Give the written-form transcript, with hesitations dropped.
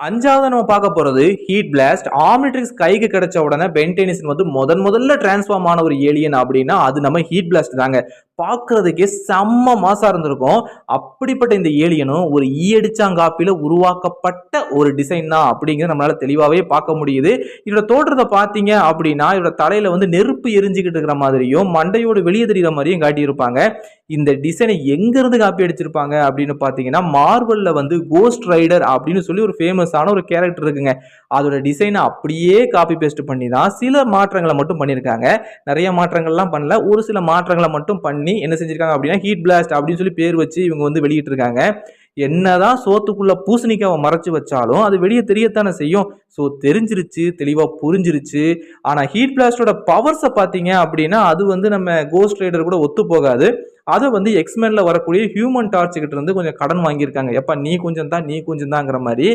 5வது நம்ம பார்க்க போறது ஹீட் பிளாஸ்ட். ஆம்னிட்ரிக்ஸ் கைக்கு கிடைச்ச உடனே பென் டென்னிசன் வந்து முதல்ல டிரான்ஸ்ஃபார்ம் ஆன ஒரு ஏலியன் அப்படின்னா அது நம்ம ஹீட் பிளாஸ்ட் தாங்க. பார்க்கறதுக்கே செம்ம மாசா இருந்திருக்கும். அப்படிப்பட்ட இந்த ஏலியனும் ஒரு ஈயடிச்சாங்காப்பில உருவாக்கப்பட்ட ஒரு டிசைன் தான் அப்படிங்கிறது நம்மளால தெளிவாவே பார்க்க முடியுது. இதோட தோற்றத்தை பார்த்தீங்க அப்படின்னா இதோட தலையில வந்து நெருப்பு எரிஞ்சுக்கிட்டு இருக்கிற மாதிரியும் மண்டையோடு வெளியே தெரிகிற மாதிரியும் காட்டியிருப்பாங்க. இந்த டிசைனை எங்க இருந்து காப்பி அடிச்சிருப்பாங்க அப்படின்னு பார்த்தீங்கன்னா மார்வல்ல வந்து கோஸ்ட் ரைடர் அப்படின்னு சொல்லி ஒரு ஃபேமஸான ஒரு கேரக்டர் இருக்குங்க. அதோட டிசைனை அப்படியே காப்பி பேஸ்ட் பண்ணி தான் சில மாற்றங்களை மட்டும் பண்ணியிருக்காங்க. நிறைய மாற்றங்கள்லாம் பண்ணல, ஒரு சில மாற்றங்களை மட்டும் பண்ணி என்ன செஞ்சிருக்காங்க அப்படின்னா ஹீட் பிளாஸ்ட் அப்படின்னு சொல்லி பேர் வச்சு இவங்க வந்து வெளியிட்டு இருக்காங்க. என்னதான் சோத்துக்குள்ள பூசணிக்காவை மறைச்சு வச்சாலும் அது வெளியே தெரியத்தானே செய்யும். ஸோ தெரிஞ்சிருச்சு, தெளிவா புரிஞ்சிருச்சு. ஆனா ஹீட் பிளாஸ்டோட பவர்ஸை பார்த்தீங்க அப்படின்னா அது வந்து நம்ம கோஸ்ட் ரைடர் கூட ஒத்து போகாது. அதை வந்து எக்ஸ்மென்ல வரக்கூடிய ஹியூமன் டார்ச் கிட்ட இருந்து கொஞ்சம் கடன் வாங்கியிருக்காங்க. எப்ப நீ கொஞ்சம் தான் நீ கொஞ்சம் தாங்கிற மாதிரி